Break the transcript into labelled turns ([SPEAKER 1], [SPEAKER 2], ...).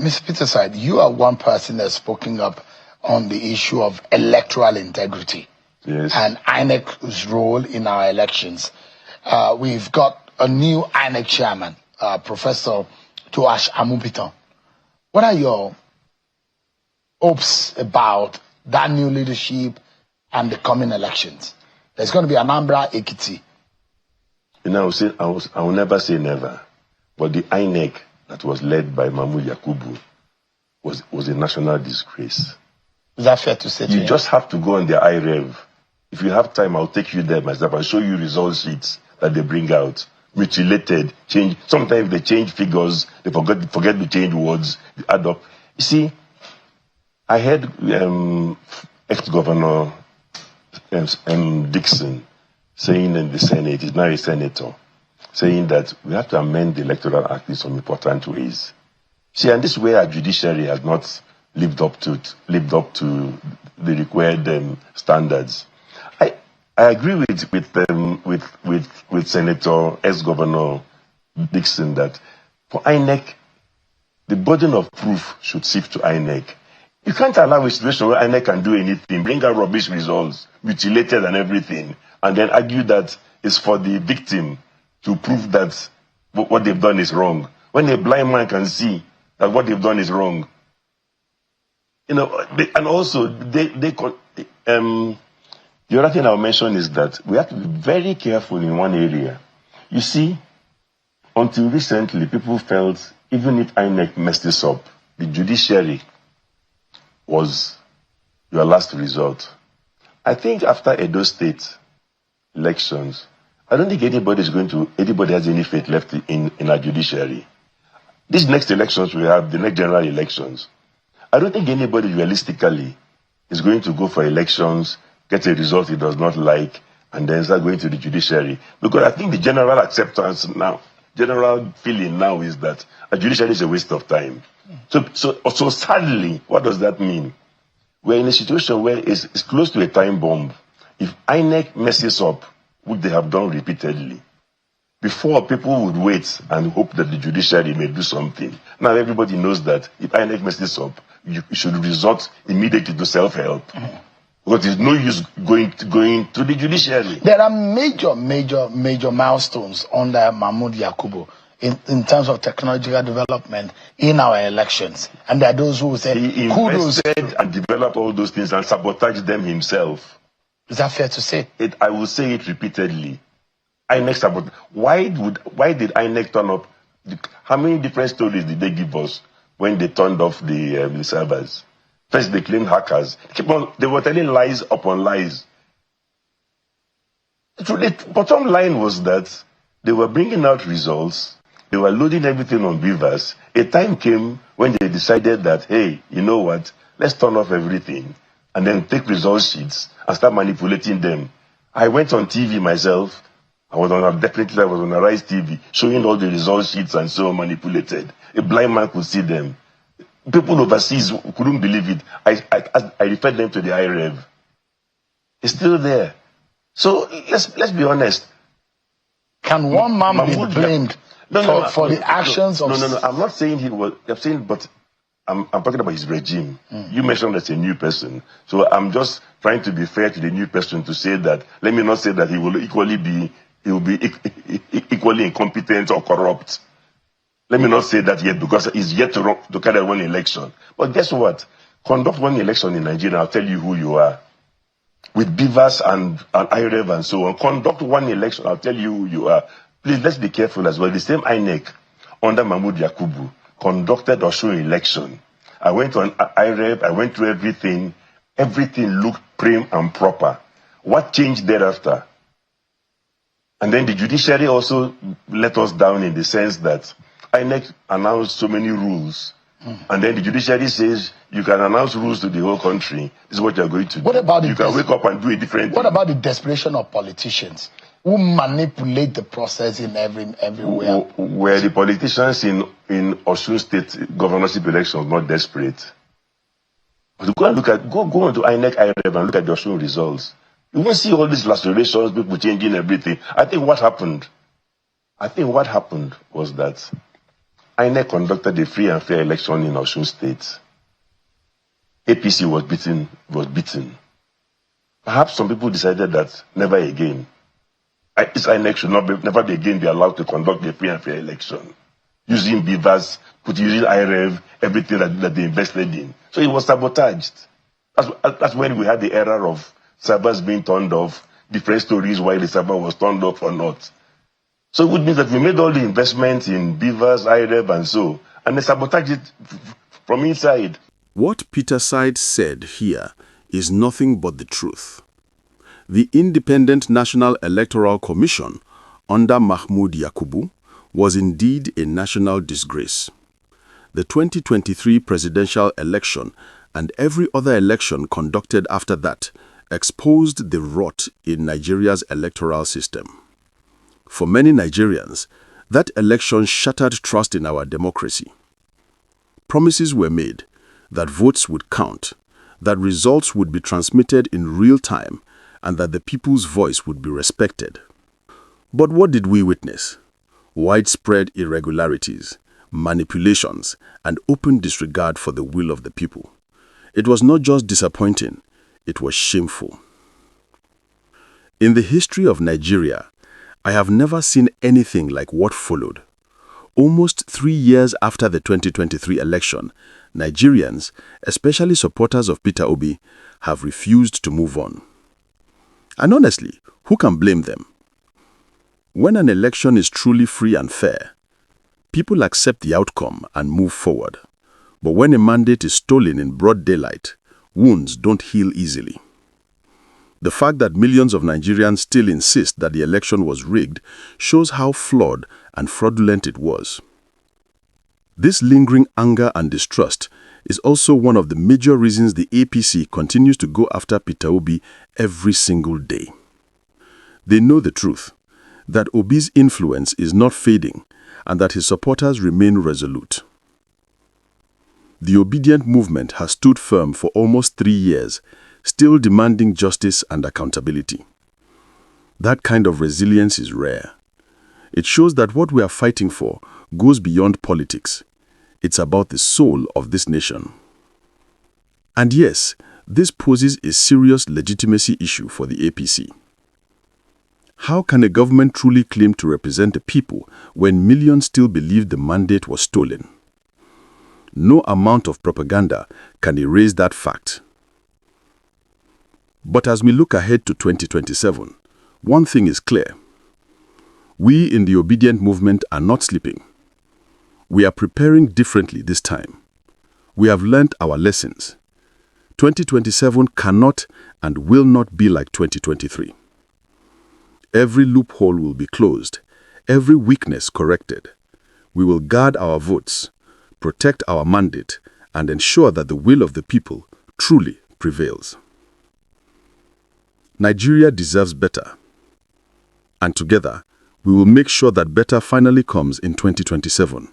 [SPEAKER 1] Mr. Peterside, you are one person that's spoken up on the issue of electoral integrity.
[SPEAKER 2] Yes.
[SPEAKER 1] And INEC's role in our elections. We've got a new INEC chairman, Professor Tuash Amupiton. What are your hopes about that new leadership and the coming elections? There's going to be Anambra Ekiti.
[SPEAKER 2] You know, I will never say never, but the INEC that was led by Mahmood Yakubu was a national disgrace.
[SPEAKER 1] Is that fair to say?
[SPEAKER 2] You just have to go on the IREV. If you have time, I'll take you there myself and show you result sheets that they bring out. Mutilated, change. Sometimes they change figures, they forget to change words, they add up. You see, I heard ex-governor Dixon saying in the Senate, he's now a senator, saying that we have to amend the Electoral Act in some important ways. See, and this way our judiciary has not lived up to the required standards. I agree with Senator ex-Governor Dixon that for INEC, the burden of proof should shift to INEC. You can't allow a situation where INEC can do anything, bring out rubbish results, mutilated and everything, and then argue that it's for the victim to prove that what they've done is wrong. When a blind man can see that what they've done is wrong. You know, and also, the other thing I'll mention is that we have to be very careful in one area. You see, until recently, people felt even if INEC messed this up, the judiciary was your last resort. I think after Edo State elections, I don't think anybody has any faith left in our judiciary. These next elections we have, the next general elections, I don't think anybody realistically is going to go for elections, get a result he does not like, and then start going to the judiciary. Because I think the general acceptance now, general feeling now is that a judiciary is a waste of time. So sadly, what does that mean? We're in a situation where it's close to a time bomb. If INEC messes up, which they have done repeatedly, before people would wait and hope that the judiciary may do something. Now everybody knows that if INEC messes up, you should resort immediately to self-help. Because there's no use going to the judiciary.
[SPEAKER 1] There are major milestones under Mahmood Yakubu in terms of technological development in our elections. And there are those who say,
[SPEAKER 2] he invested and developed all those things and sabotaged them himself.
[SPEAKER 1] Is that fair to say?
[SPEAKER 2] I will say it repeatedly. INEC sabotage. Why did INEC turn up? How many different stories did they give us when they turned off the servers? First, they claimed hackers. They were telling lies upon lies. So the bottom line was that they were bringing out results. They were loading everything on beavers. A time came when they decided that, hey, you know what? Let's turn off everything and then take result sheets and start manipulating them. I went on TV myself. I was on a Rise TV showing all the result sheets and so manipulated. A blind man could see them. People overseas couldn't believe it. I referred them to the IREV. It's still there. So let's be honest.
[SPEAKER 1] Can one man be blamed for the actions of...
[SPEAKER 2] No. I'm not saying he was... I'm saying, but I'm talking about his regime. You mentioned that's a new person. So I'm just trying to be fair to the new person to say that, let me not say that he will be equally incompetent or corrupt. Let me not say that yet because he's yet to carry one election. But guess what? Conduct one election in Nigeria, I'll tell you who you are. With beavers and IREV and so on. Conduct one election, I'll tell you who you are. Please, let's be careful as well. The same INEC under Mahmood Yakubu conducted a show election. I went on IREV, I went through everything. Everything looked prim and proper. What changed thereafter? And then the judiciary also let us down in the sense that INEC announced so many rules. And then the judiciary says, you can announce rules to the whole country. This is what you're going to do. You can wake up and do a different thing.
[SPEAKER 1] What about the desperation of politicians who manipulate the process in everywhere?
[SPEAKER 2] Were the politicians in Osun State governorship elections not desperate? But go onto INEC IREV and look at the Osun results. You won't see all these lacerations, people changing everything. I think what happened was that INEC conducted a free and fair election in Osun State. APC was beaten. Perhaps some people decided that never again. This INEC should never be again be allowed to conduct a free and fair election. Using beavers, using IREV, everything that they invested in. So it was sabotaged. That's when we had the era of servers being turned off, different stories why the server was turned off or not. So it would mean that we made all the investments in beavers, IREV, and they sabotaged it from inside.
[SPEAKER 3] What Peterside said here is nothing but the truth. The Independent National Electoral Commission under Mahmood Yakubu was indeed a national disgrace. The 2023 presidential election and every other election conducted after that exposed the rot in Nigeria's electoral system. For many Nigerians, that election shattered trust in our democracy. Promises were made that votes would count, that results would be transmitted in real time, and that the people's voice would be respected. But what did we witness? Widespread irregularities, manipulations, and open disregard for the will of the people. It was not just disappointing, it was shameful. In the history of Nigeria, I have never seen anything like what followed. Almost 3 years after the 2023 election, Nigerians, especially supporters of Peter Obi, have refused to move on. And honestly, who can blame them? When an election is truly free and fair, people accept the outcome and move forward. But when a mandate is stolen in broad daylight, wounds don't heal easily. The fact that millions of Nigerians still insist that the election was rigged shows how flawed and fraudulent it was. This lingering anger and distrust is also one of the major reasons the APC continues to go after Peter Obi every single day. They know the truth, that Obi's influence is not fading and that his supporters remain resolute. The obedient movement has stood firm for almost 3 years, still demanding justice and accountability. That kind of resilience is rare. It shows that what we are fighting for goes beyond politics. It's about the soul of this nation. And yes, this poses a serious legitimacy issue for the APC. How can a government truly claim to represent the people when millions still believe the mandate was stolen? No amount of propaganda can erase that fact. But as we look ahead to 2027, one thing is clear. We in the obedient movement are not sleeping. We are preparing differently this time. We have learned our lessons. 2027 cannot and will not be like 2023. Every loophole will be closed, every weakness corrected. We will guard our votes, protect our mandate, and ensure that the will of the people truly prevails. Nigeria deserves better. And together, we will make sure that better finally comes in 2027.